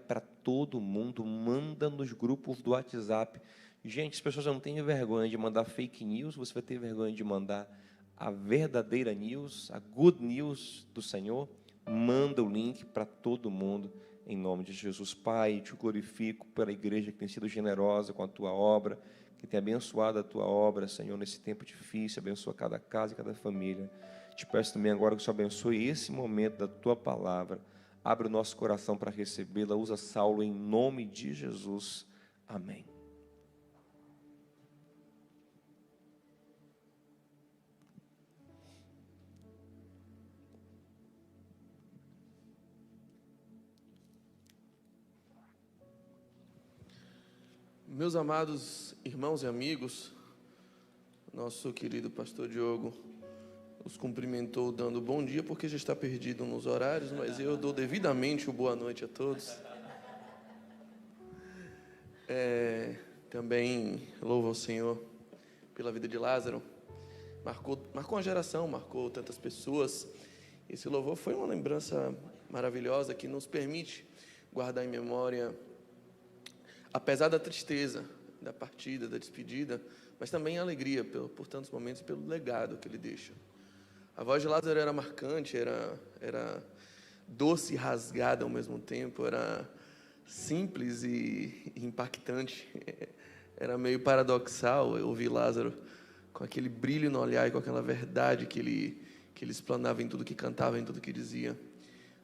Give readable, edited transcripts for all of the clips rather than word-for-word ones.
para todo mundo, manda nos grupos do WhatsApp. Gente, as pessoas não têm vergonha de mandar fake news, você vai ter vergonha de mandar a verdadeira news, a good news do Senhor. Manda o link para todo mundo, em nome de Jesus. Pai, te glorifico pela igreja que tem sido generosa com a tua obra, que tem abençoado a tua obra, Senhor, nesse tempo difícil. Abençoa cada casa e cada família. Te peço também agora que o Senhor abençoe esse momento da tua palavra. Abre o nosso coração para recebê-la. Usa Saulo em nome de Jesus. Amém. Meus amados irmãos e amigos, nosso querido pastor Diogo os cumprimentou dando bom dia, porque já está perdido nos horários, mas eu dou devidamente o boa noite a todos. Também louvo ao Senhor pela vida de Lázaro. Marcou uma geração, marcou tantas pessoas. Esse louvor foi uma lembrança maravilhosa que nos permite guardar em memória, apesar da tristeza, da partida, da despedida, mas também a alegria por tantos momentos, pelo legado que ele deixa. A voz de Lázaro era marcante, era doce e rasgada ao mesmo tempo, era simples e impactante. Era meio paradoxal eu ouvir Lázaro com aquele brilho no olhar e com aquela verdade que ele explanava em tudo que cantava, em tudo que dizia.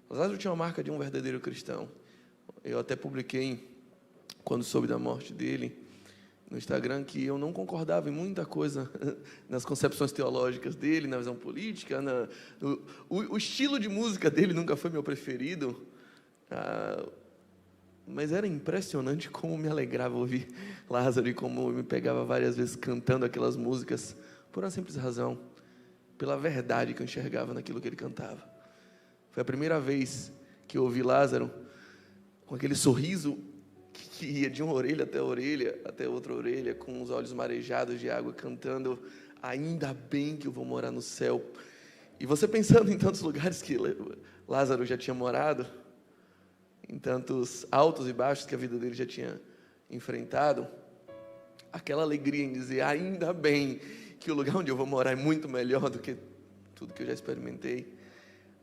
Lázaro tinha uma marca de um verdadeiro cristão. Eu até publiquei, quando soube da morte dele, no Instagram, que eu não concordava em muita coisa nas concepções teológicas dele, na visão política, o estilo de música dele nunca foi meu preferido, mas era impressionante como me alegrava ouvir Lázaro e como eu me pegava várias vezes cantando aquelas músicas, por uma simples razão, pela verdade que eu enxergava naquilo que ele cantava. Foi a primeira vez que eu ouvi Lázaro com aquele sorriso que ia de uma orelha até outra orelha, com os olhos marejados de água, cantando ainda bem que eu vou morar no céu. E você pensando em tantos lugares que Lázaro já tinha morado, em tantos altos e baixos que a vida dele já tinha enfrentado, aquela alegria em dizer ainda bem que o lugar onde eu vou morar é muito melhor do que tudo que eu já experimentei,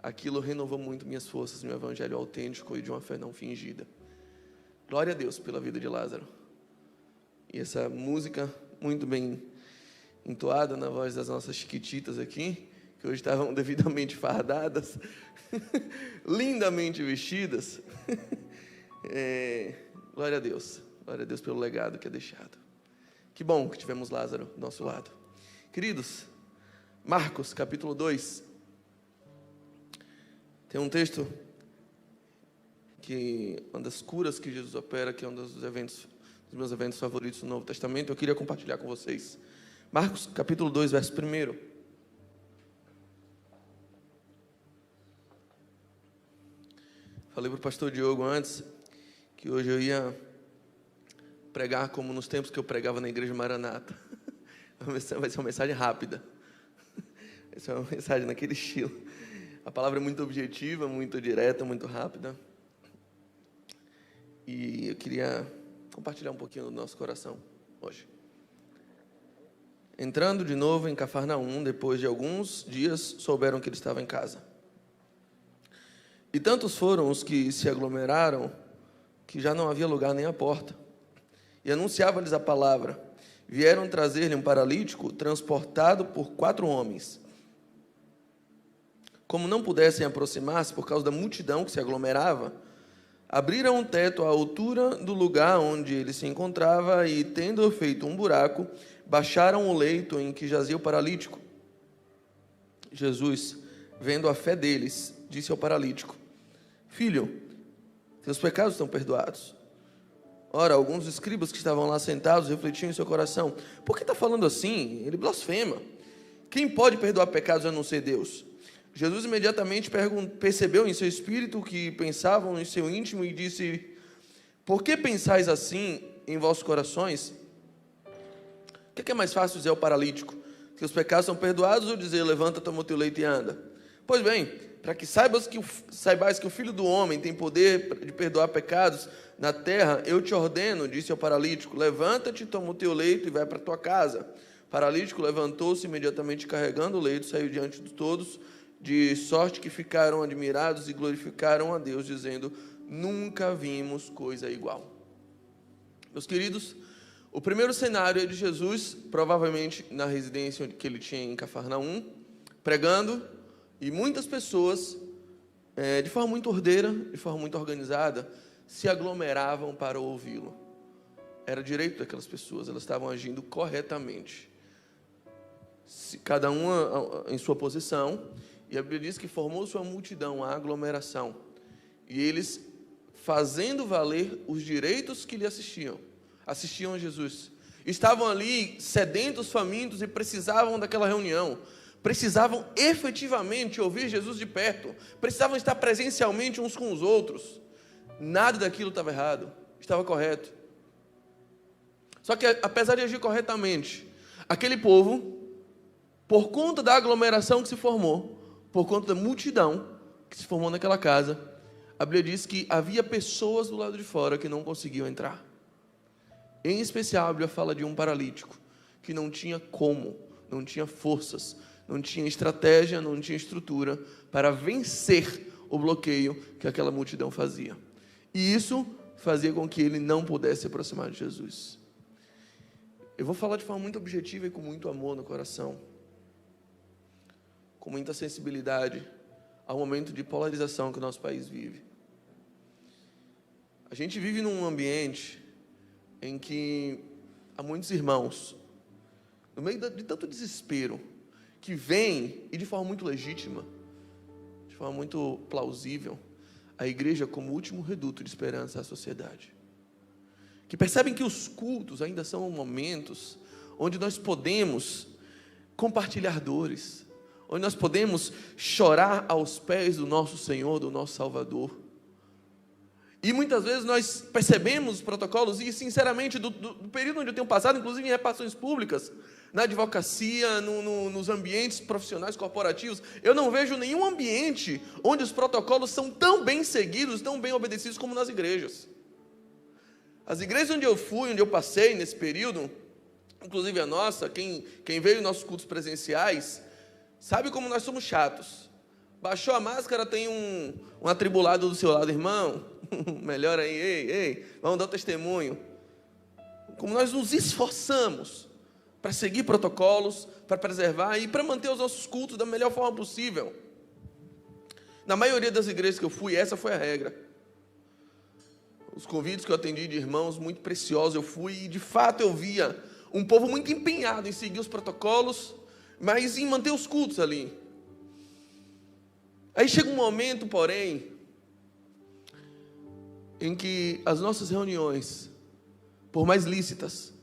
aquilo renovou muito minhas forças no evangelho autêntico e de uma fé não fingida. Glória a Deus pela vida de Lázaro. E essa música muito bem entoada na voz das nossas chiquititas aqui, que hoje estavam devidamente fardadas, lindamente vestidas. Glória a Deus pelo legado que é deixado. Que bom que tivemos Lázaro do nosso lado. Queridos, Marcos capítulo 2, tem um texto que uma das curas que Jesus opera, que é um dos meus eventos favoritos no Novo Testamento, eu queria compartilhar com vocês. Marcos, capítulo 2, verso 1. Falei para o pastor Diogo antes, que hoje eu ia pregar como nos tempos que eu pregava na igreja Maranata. Vai ser uma mensagem rápida. Vai ser uma mensagem naquele estilo. A palavra é muito objetiva, muito direta, muito rápida. E eu queria compartilhar um pouquinho do nosso coração hoje. Entrando de novo em Cafarnaum, depois de alguns dias, souberam que ele estava em casa. E tantos foram os que se aglomeraram, que já não havia lugar nem à porta. E anunciava-lhes a palavra. Vieram trazer-lhe um paralítico, transportado por 4 homens. Como não pudessem aproximar-se por causa da multidão que se aglomerava, abriram um teto à altura do lugar onde ele se encontrava e, tendo feito um buraco, baixaram o leito em que jazia o paralítico. Jesus, vendo a fé deles, disse ao paralítico: Filho, teus pecados estão perdoados. Ora, alguns escribas que estavam lá sentados refletiam em seu coração: por que está falando assim? Ele blasfema. Quem pode perdoar pecados a não ser Deus? Jesus imediatamente percebeu em seu espírito que pensavam em seu íntimo e disse: por que pensais assim em vossos corações? O que é mais fácil dizer ao paralítico? Que os pecados são perdoados, ou dizer: levanta, toma o teu leito e anda? Pois bem, para que saibais que o Filho do Homem tem poder de perdoar pecados na terra, eu te ordeno, disse ao paralítico, levanta-te, toma o teu leito e vai para a tua casa. O paralítico levantou-se imediatamente carregando o leito, saiu diante de todos, de sorte que ficaram admirados e glorificaram a Deus, dizendo, nunca vimos coisa igual. Meus queridos, o primeiro cenário é de Jesus, provavelmente na residência que ele tinha em Cafarnaum, pregando, e muitas pessoas, de forma muito ordeira, de forma muito organizada, se aglomeravam para ouvi-lo. Era direito daquelas pessoas, elas estavam agindo corretamente. Cada uma em sua posição, e a Bíblia diz que formou-se uma multidão, a aglomeração, e eles fazendo valer os direitos que lhe assistiam a Jesus. Estavam ali sedentos, famintos e precisavam daquela reunião. Precisavam efetivamente ouvir Jesus de perto. Precisavam estar presencialmente uns com os outros. Nada daquilo estava errado. Estava correto. Só que, apesar de agir corretamente, aquele povo, por conta da aglomeração que se formou, por conta da multidão que se formou naquela casa, a Bíblia diz que havia pessoas do lado de fora que não conseguiam entrar. Em especial, a Bíblia fala de um paralítico que não tinha como, não tinha forças, não tinha estratégia, não tinha estrutura para vencer o bloqueio que aquela multidão fazia. E isso fazia com que ele não pudesse se aproximar de Jesus. Eu vou falar de forma muito objetiva e com muito amor no coração, com muita sensibilidade ao momento de polarização que o nosso país vive. A gente vive num ambiente em que há muitos irmãos, no meio de tanto desespero, que vêm, e de forma muito legítima, de forma muito plausível, a igreja como último reduto de esperança à sociedade. Que percebem que os cultos ainda são momentos onde nós podemos compartilhar dores, onde nós podemos chorar aos pés do nosso Senhor, do nosso Salvador. E muitas vezes nós percebemos os protocolos, e sinceramente, do período onde eu tenho passado, inclusive em repartições públicas, na advocacia, nos ambientes profissionais corporativos, eu não vejo nenhum ambiente onde os protocolos são tão bem seguidos, tão bem obedecidos como nas igrejas. As igrejas onde eu fui, onde eu passei nesse período, inclusive a nossa, quem veio em nossos cultos presenciais, sabe como nós somos chatos. Baixou a máscara, tem um atribulado do seu lado, irmão, melhor aí, ei, vamos dar o testemunho. Como nós nos esforçamos para seguir protocolos, para preservar e para manter os nossos cultos da melhor forma possível. Na maioria das igrejas que eu fui, essa foi a regra. Os convites que eu atendi de irmãos muito preciosos, eu fui e de fato eu via um povo muito empenhado em seguir os protocolos, mas em manter os cultos ali. Aí chega um momento, porém, em que as nossas reuniões, por mais lícitas,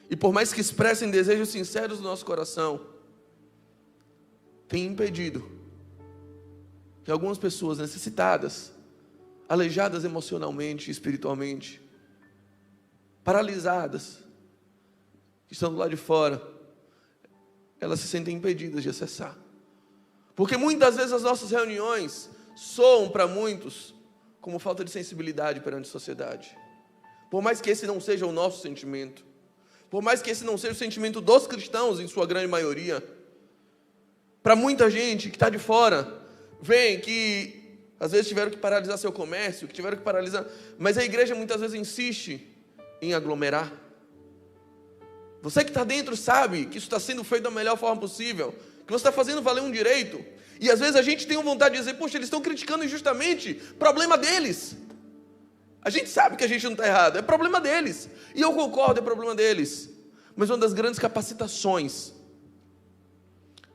e por mais que expressem desejos sinceros do nosso coração, têm impedido que algumas pessoas necessitadas, aleijadas emocionalmente e espiritualmente, paralisadas, que estão do lado de fora, elas se sentem impedidas de acessar. Porque muitas vezes as nossas reuniões soam para muitos como falta de sensibilidade perante a sociedade. Por mais que esse não seja o nosso sentimento, por mais que esse não seja o sentimento dos cristãos, em sua grande maioria, para muita gente que está de fora, vem que às vezes tiveram que paralisar seu comércio, que tiveram que paralisar, mas a igreja muitas vezes insiste em aglomerar. Você que está dentro sabe que isso está sendo feito da melhor forma possível, que você está fazendo valer um direito, e às vezes a gente tem uma vontade de dizer, poxa, eles estão criticando injustamente, problema deles. A gente sabe que a gente não está errado, é problema deles, e eu concordo, é problema deles. Mas uma das grandes capacitações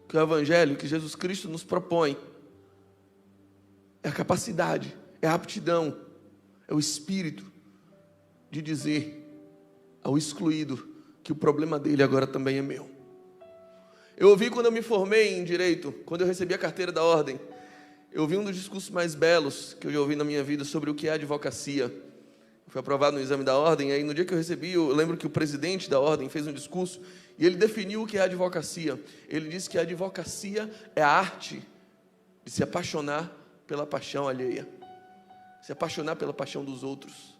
que o Evangelho, que Jesus Cristo nos propõe, é a capacidade, é a aptidão, é o espírito de dizer ao excluído que o problema dele agora também é meu. Eu ouvi quando eu me formei em Direito, quando eu recebi a carteira da Ordem, eu ouvi um dos discursos mais belos que eu já ouvi na minha vida sobre o que é advocacia. Fui aprovado no exame da Ordem, e aí no dia que eu recebi, eu lembro que o presidente da Ordem fez um discurso, e ele definiu o que é advocacia. Ele disse que a advocacia é a arte de se apaixonar pela paixão alheia, se apaixonar pela paixão dos outros.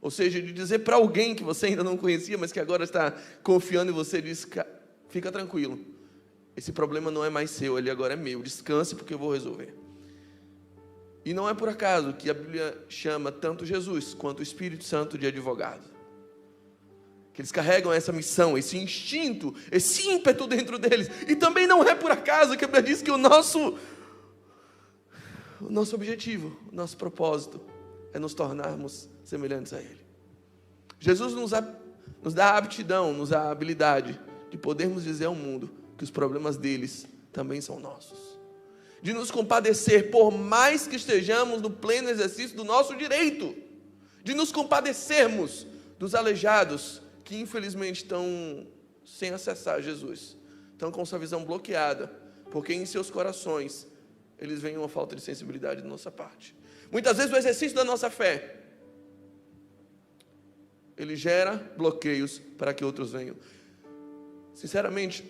Ou seja, de dizer para alguém que você ainda não conhecia, mas que agora está confiando em você, diz: fica tranquilo, esse problema não é mais seu, ele agora é meu, descanse porque eu vou resolver. E não é por acaso que a Bíblia chama tanto Jesus quanto o Espírito Santo de advogado. Que eles carregam essa missão, esse instinto, esse ímpeto dentro deles. E também não é por acaso que a Bíblia diz que o nosso objetivo, o nosso propósito é nos tornarmos semelhantes a Ele. Jesus nos dá a aptidão, nos dá a habilidade de podermos dizer ao mundo que os problemas deles também são nossos. De nos compadecer, por mais que estejamos no pleno exercício do nosso direito. De nos compadecermos dos aleijados que infelizmente estão sem acessar Jesus. Estão com sua visão bloqueada, porque em seus corações eles veem uma falta de sensibilidade da nossa parte. Muitas vezes o exercício da nossa fé, ele gera bloqueios para que outros venham. Sinceramente,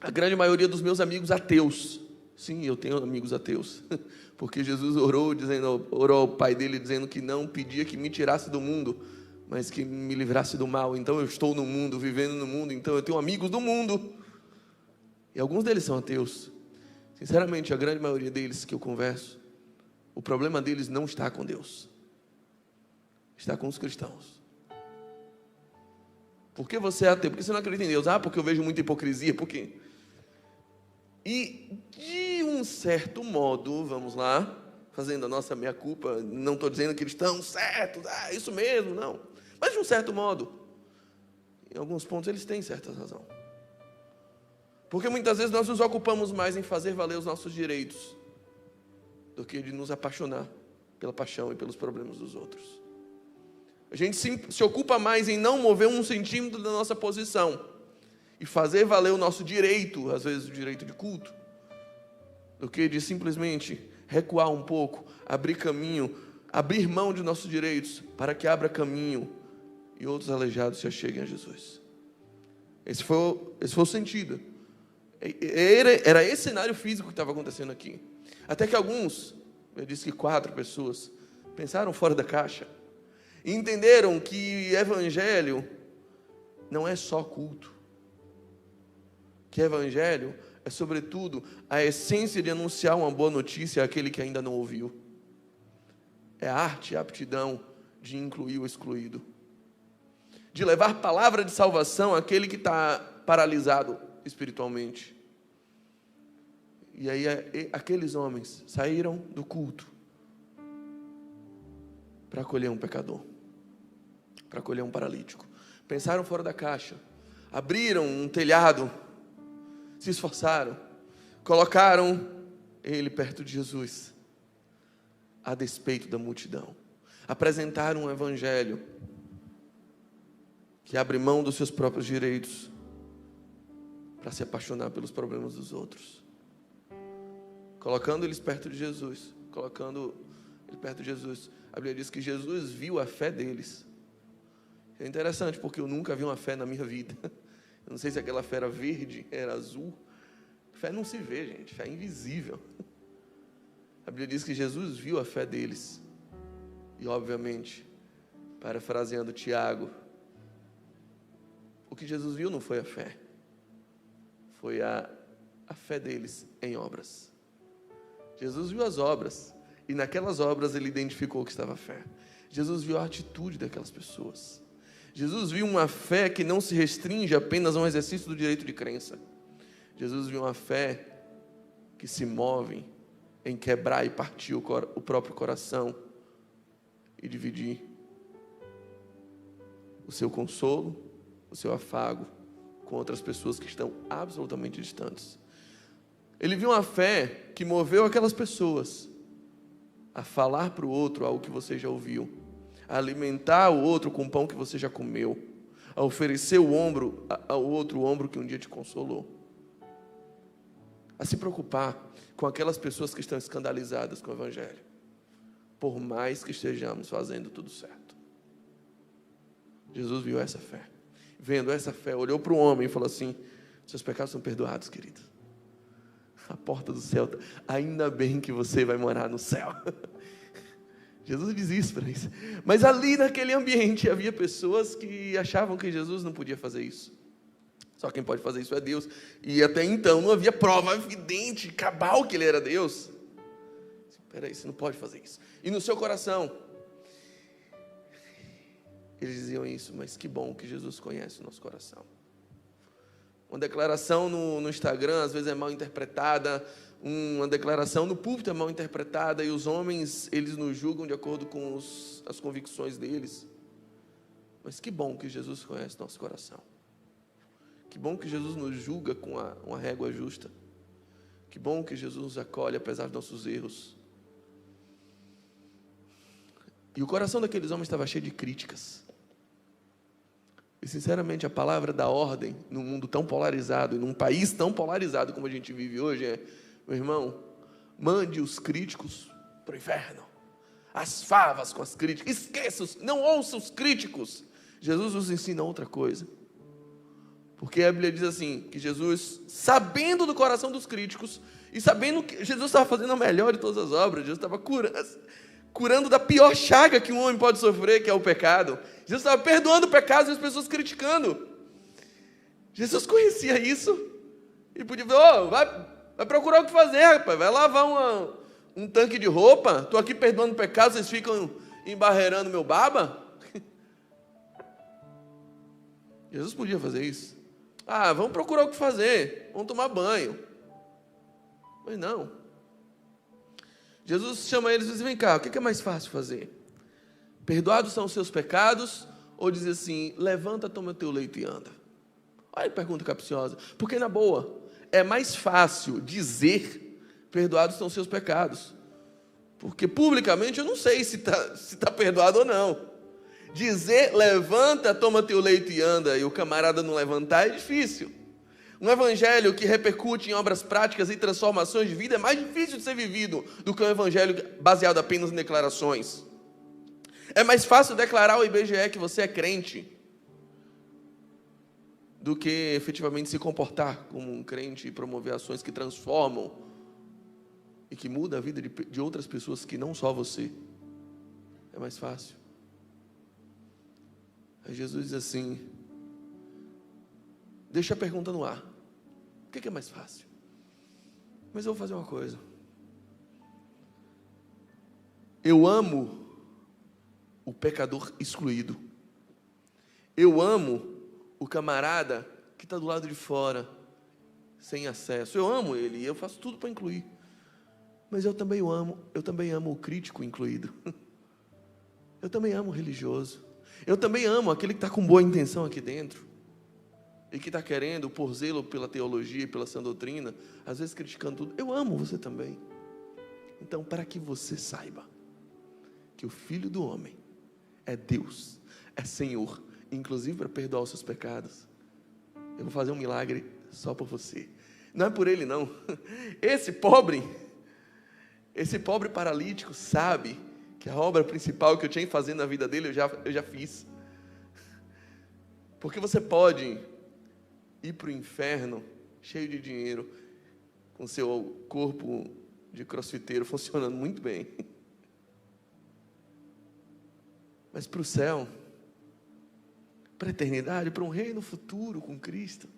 a grande maioria dos meus amigos ateus, sim, eu tenho amigos ateus, porque Jesus orou ao Pai dele dizendo que não pedia que me tirasse do mundo, mas que me livrasse do mal. Então eu estou no mundo, vivendo no mundo, então eu tenho amigos do mundo, e alguns deles são ateus. Sinceramente, a grande maioria deles que eu converso, o problema deles não está com Deus, está com os cristãos. Por que você é ateu? Porque você não acredita em Deus? Porque eu vejo muita hipocrisia. Por quê? E de um certo modo, vamos lá, fazendo a nossa meia-culpa, não estou dizendo que eles estão certos, isso mesmo, não. Mas de um certo modo, em alguns pontos eles têm certa razão. Porque muitas vezes nós nos ocupamos mais em fazer valer os nossos direitos do que de nos apaixonar pela paixão e pelos problemas dos outros. A gente se ocupa mais em não mover 1 centímetro da nossa posição e fazer valer o nosso direito, às vezes o direito de culto, do que de simplesmente recuar um pouco, abrir caminho, abrir mão de nossos direitos para que abra caminho e outros aleijados se acheguem a Jesus. Esse foi o sentido. Era esse cenário físico que estava acontecendo aqui. Até que alguns, eu disse que 4 pessoas, pensaram fora da caixa e entenderam que evangelho não é só culto. Que evangelho é, sobretudo, a essência de anunciar uma boa notícia àquele que ainda não ouviu. É a arte e a aptidão de incluir o excluído. De levar palavra de salvação àquele que está paralisado espiritualmente. E aí aqueles homens saíram do culto para acolher um pecador, para acolher um paralítico. Pensaram fora da caixa, abriram um telhado, se esforçaram, colocaram ele perto de Jesus, a despeito da multidão. Apresentaram um evangelho que abre mão dos seus próprios direitos para se apaixonar pelos problemas dos outros. Colocando eles perto de Jesus, a Bíblia diz que Jesus viu a fé deles. É interessante, porque eu nunca vi uma fé na minha vida. Eu não sei se aquela fé era verde, era azul. Fé não se vê, gente, fé é invisível. A Bíblia diz que Jesus viu a fé deles. E, obviamente, parafraseando Tiago, o que Jesus viu não foi a fé, foi a fé deles em obras. Jesus viu as obras, e naquelas obras ele identificou que estava a fé. Jesus viu a atitude daquelas pessoas. Jesus viu uma fé que não se restringe apenas a um exercício do direito de crença. Jesus viu uma fé que se move em quebrar e partir o próprio coração e dividir o seu consolo, o seu afago com outras pessoas que estão absolutamente distantes. Ele viu uma fé que moveu aquelas pessoas a falar para o outro algo que você já ouviu, a alimentar o outro com o pão que você já comeu, a oferecer o ombro ao outro o ombro que um dia te consolou, a se preocupar com aquelas pessoas que estão escandalizadas com o evangelho, por mais que estejamos fazendo tudo certo. Jesus viu essa fé. Vendo essa fé, olhou para o homem e falou assim: seus pecados são perdoados, querido. A porta do céu, ainda bem que você vai morar no céu. Jesus diz isso para eles. Mas ali naquele ambiente havia pessoas que achavam que Jesus não podia fazer isso. Só quem pode fazer isso é Deus. E até então não havia prova evidente, cabal que ele era Deus. Espera aí, você não pode fazer isso. E no seu coração, eles diziam isso, mas que bom que Jesus conhece o nosso coração. Uma declaração no Instagram às vezes é mal interpretada, uma declaração no púlpito é mal interpretada, e os homens, eles nos julgam de acordo com as convicções deles. Mas que bom que Jesus conhece nosso coração. Que bom que Jesus nos julga com uma régua justa. Que bom que Jesus nos acolhe apesar dos nossos erros. E o coração daqueles homens estava cheio de críticas. E sinceramente a palavra da ordem, num mundo tão polarizado, e num país tão polarizado como a gente vive hoje, é: meu irmão, mande os críticos para o inferno. As favas com as críticas. Esqueça, não ouça os críticos. Jesus nos ensina outra coisa. Porque a Bíblia diz assim, que Jesus, sabendo do coração dos críticos, e sabendo que Jesus estava fazendo a melhor de todas as obras, Jesus estava curando da pior chaga que um homem pode sofrer, que é o pecado. Jesus estava perdoando pecados e as pessoas criticando. Jesus conhecia isso e podia dizer: vai procurar o que fazer, rapaz, vai lavar um tanque de roupa, estou aqui perdoando pecados, vocês ficam embarreirando meu baba? Jesus podia fazer isso. Vamos procurar o que fazer, vamos tomar banho. Mas não. Jesus chama eles e diz: vem cá, o que é mais fácil fazer? Perdoados são os seus pecados? Ou diz assim: levanta, toma o teu leito e anda? Olha a pergunta capciosa. Porque na boa, é mais fácil dizer: perdoados são os seus pecados. Porque publicamente eu não sei se tá perdoado ou não. Dizer: levanta, toma teu leito e anda, e o camarada não levantar é difícil. Um evangelho que repercute em obras práticas e transformações de vida é mais difícil de ser vivido do que um evangelho baseado apenas em declarações. É mais fácil declarar ao IBGE que você é crente do que efetivamente se comportar como um crente e promover ações que transformam e que mudam a vida de outras pessoas que não só você. É mais fácil. Aí Jesus diz assim: deixa a pergunta no ar. O que é mais fácil? Mas eu vou fazer uma coisa. Eu amo o pecador excluído. Eu amo o camarada que está do lado de fora, sem acesso. Eu amo ele e eu faço tudo para incluir. Mas eu também amo o crítico incluído. Eu também amo o religioso. Eu também amo aquele que está com boa intenção aqui dentro e que está querendo, por zelo pela teologia e pela sã doutrina, às vezes criticando tudo. Eu amo você também. Então, para que você saiba que o Filho do Homem é Deus, é Senhor, inclusive para perdoar os seus pecados, eu vou fazer um milagre só por você. Não é por ele não. Esse pobre paralítico sabe que a obra principal que eu tinha que fazer na vida dele, eu já fiz. Porque você pode ir para o inferno cheio de dinheiro, com seu corpo de crossfiteiro funcionando muito bem. Mas para o céu, para a eternidade, para um reino futuro com Cristo,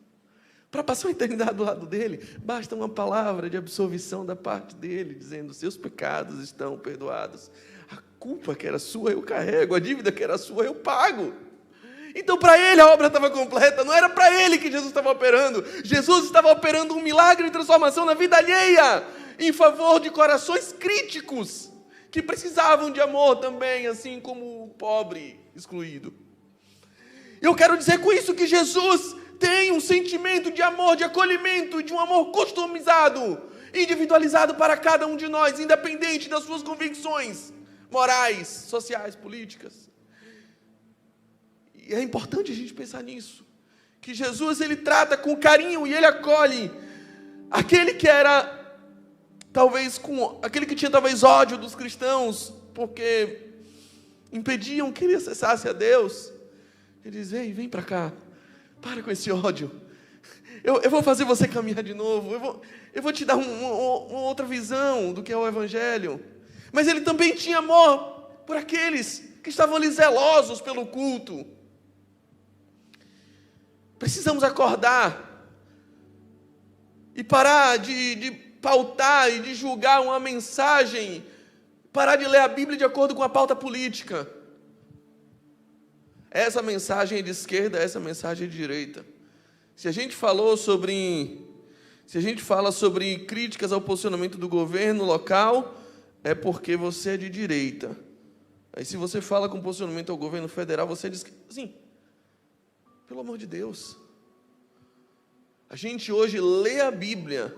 para passar a eternidade do lado dele, basta uma palavra de absolvição da parte dele, dizendo: seus pecados estão perdoados. A culpa que era sua eu carrego, a dívida que era sua eu pago. Então para ele a obra estava completa, não era para ele que Jesus estava operando. Jesus estava operando um milagre de transformação na vida alheia, em favor de corações críticos, que precisavam de amor também, assim como o pobre excluído. Eu quero dizer com isso que Jesus tem um sentimento de amor, de acolhimento, de um amor customizado, individualizado para cada um de nós, independente das suas convicções morais, sociais, políticas. E é importante a gente pensar nisso, que Jesus, ele trata com carinho e ele acolhe aquele que era aquele que tinha talvez ódio dos cristãos, porque impediam que ele acessasse a Deus. Ele diz: ei, vem para cá, para com esse ódio, Eu vou fazer você caminhar de novo. Eu vou te dar uma outra visão do que é o Evangelho. Mas ele também tinha amor por aqueles que estavam ali zelosos pelo culto. Precisamos acordar e parar de pautar e de julgar uma mensagem, parar de ler a Bíblia de acordo com a pauta política. Essa mensagem é de esquerda, essa mensagem é de direita. Se a gente fala sobre críticas ao posicionamento do governo local, é porque você é de direita. Aí se você fala com posicionamento ao governo federal, você diz que, assim, pelo amor de Deus. A gente hoje lê a Bíblia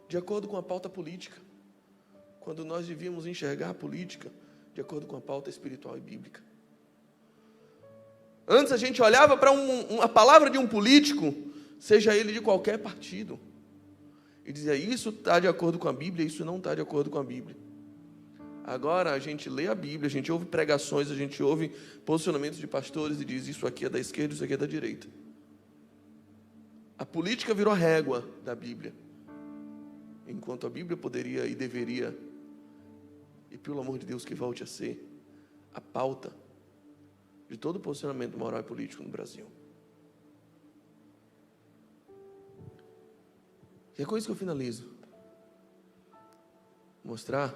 de acordo com a pauta política, quando nós devíamos enxergar a política de acordo com a pauta espiritual e bíblica. Antes a gente olhava para a palavra de um político, seja ele de qualquer partido, e dizia, isso está de acordo com a Bíblia, isso não está de acordo com a Bíblia. Agora a gente lê a Bíblia, a gente ouve pregações, a gente ouve posicionamentos de pastores e diz, isso aqui é da esquerda, isso aqui é da direita. A política virou a régua da Bíblia, enquanto a Bíblia poderia e deveria, e pelo amor de Deus que volte a ser, a pauta de todo posicionamento moral e político no Brasil. E é com isso que eu finalizo. Mostrar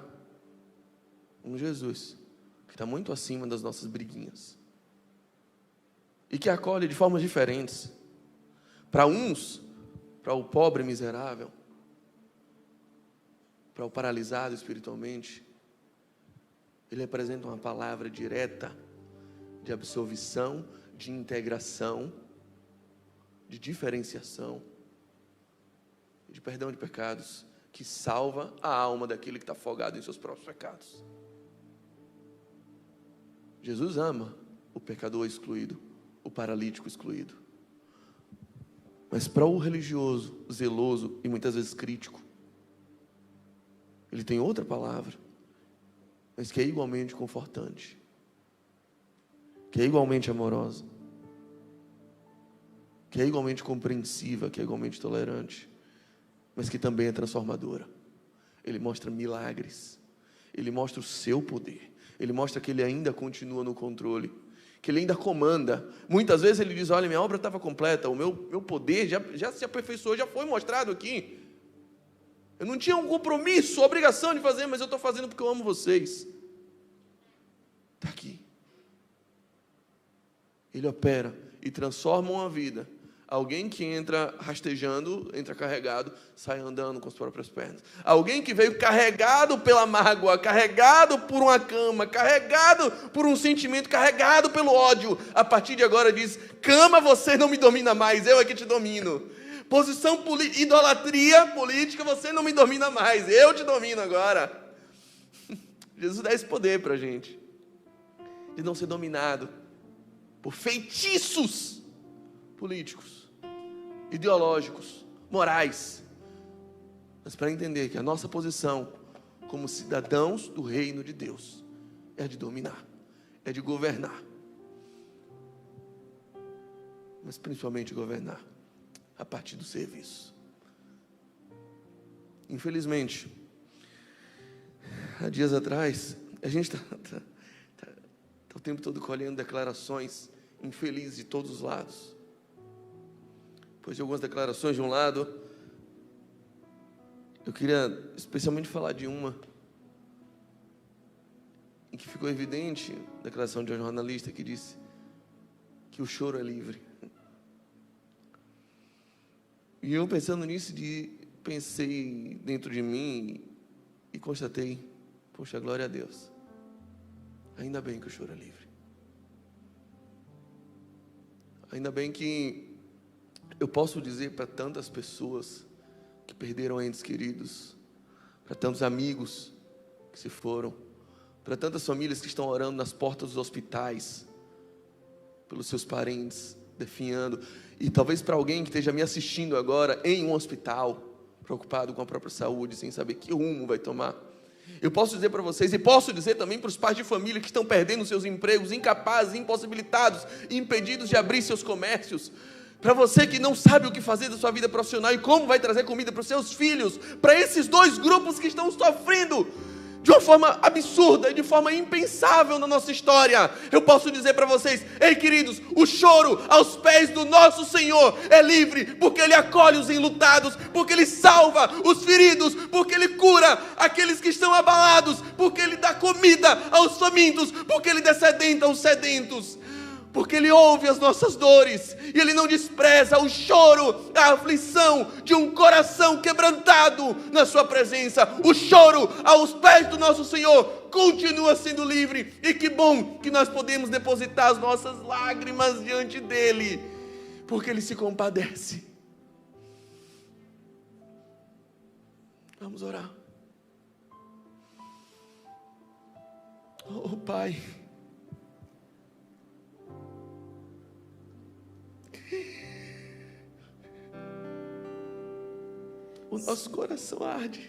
um Jesus que está muito acima das nossas briguinhas e que acolhe de formas diferentes. Para uns, para o pobre miserável, para o paralisado espiritualmente, ele representa uma palavra direta de absolvição, de integração, de diferenciação, de perdão de pecados, que salva a alma daquele que está afogado em seus próprios pecados. Jesus ama o pecador excluído, o paralítico excluído. Mas para o religioso, zeloso e muitas vezes crítico, ele tem outra palavra, mas que é igualmente confortante, que é igualmente amorosa, que é igualmente compreensiva, que é igualmente tolerante, mas que também é transformadora. Ele mostra milagres, ele mostra o seu poder, ele mostra que ele ainda continua no controle, que ele ainda comanda. Muitas vezes ele diz, olha, minha obra estava completa, o meu poder já se aperfeiçoou, já foi mostrado aqui. Eu não tinha um compromisso, obrigação de fazer, mas eu estou fazendo porque eu amo vocês. Está aqui. Ele opera e transforma uma vida. Alguém que entra rastejando, entra carregado, sai andando com as próprias pernas. Alguém que veio carregado pela mágoa, carregado por uma cama, carregado por um sentimento, carregado pelo ódio. A partir de agora diz, cama, você não me domina mais, eu é que te domino. Posição idolatria política, você não me domina mais, eu te domino agora. Jesus dá esse poder para a gente, de não ser dominado por feitiços políticos, ideológicos, morais, mas para entender que a nossa posição como cidadãos do reino de Deus é de dominar, é de governar, mas principalmente governar a partir do serviço. Infelizmente, há dias atrás, a gente está o tempo todo colhendo declarações infelizes de todos os lados. Depois de algumas declarações de um lado, eu queria especialmente falar de uma em que ficou evidente a declaração de um jornalista que disse que o choro é livre. E eu pensando nisso, pensei dentro de mim e constatei, poxa, glória a Deus, ainda bem que o choro é livre. Ainda bem que eu posso dizer para tantas pessoas que perderam entes queridos, para tantos amigos que se foram, para tantas famílias que estão orando nas portas dos hospitais, pelos seus parentes definhando, e talvez para alguém que esteja me assistindo agora em um hospital, preocupado com a própria saúde, sem saber que rumo vai tomar. Eu posso dizer para vocês, e posso dizer também para os pais de família que estão perdendo seus empregos, incapazes, impossibilitados, impedidos de abrir seus comércios, Para você que não sabe o que fazer da sua vida profissional e como vai trazer comida para os seus filhos, para esses dois grupos que estão sofrendo de uma forma absurda e de forma impensável na nossa história, eu posso dizer para vocês: ei queridos, o choro aos pés do nosso Senhor é livre, porque Ele acolhe os enlutados, porque Ele salva os feridos, porque Ele cura aqueles que estão abalados, porque Ele dá comida aos famintos, porque Ele dessedenta os sedentos, porque Ele ouve as nossas dores, e Ele não despreza o choro, a aflição de um coração quebrantado na sua presença. O choro aos pés do nosso Senhor continua sendo livre, e que bom que nós podemos depositar as nossas lágrimas diante dEle, porque Ele se compadece. Vamos orar. Oh Pai, o nosso coração arde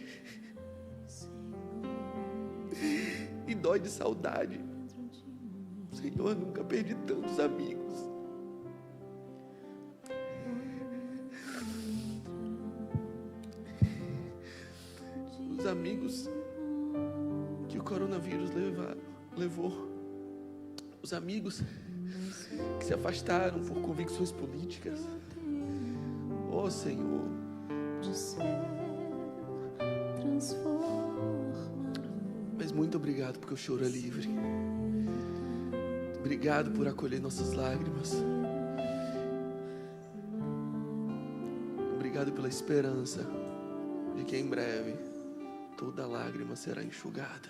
e dói de saudade. Senhor, nunca perdi tantos amigos. Os amigos que o coronavírus levou. Os amigos que se afastaram por convicções políticas. Oh Senhor, mas muito obrigado porque o choro é livre. Obrigado por acolher nossas lágrimas. Obrigado pela esperança de que em breve toda lágrima será enxugada.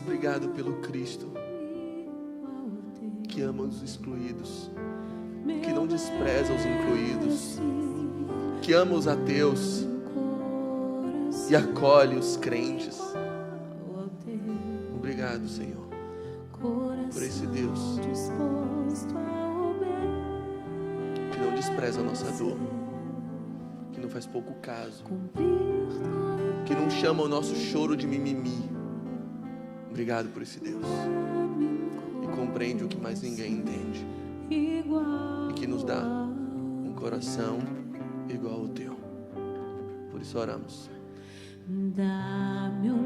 Obrigado pelo Cristo que ama os excluídos, que não despreza os incluídos, que ama os ateus e acolhe os crentes. Obrigado, Senhor, por esse Deus que não despreza a nossa dor, que não faz pouco caso, que não chama o nosso choro de mimimi. Obrigado por esse Deus, e compreende o que mais ninguém entende, e que nos dá um coração igual ao teu. Por isso oramos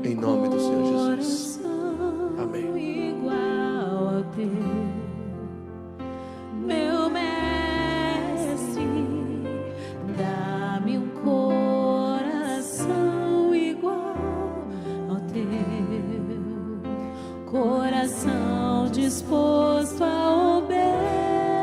em nome do Senhor Jesus. Amém.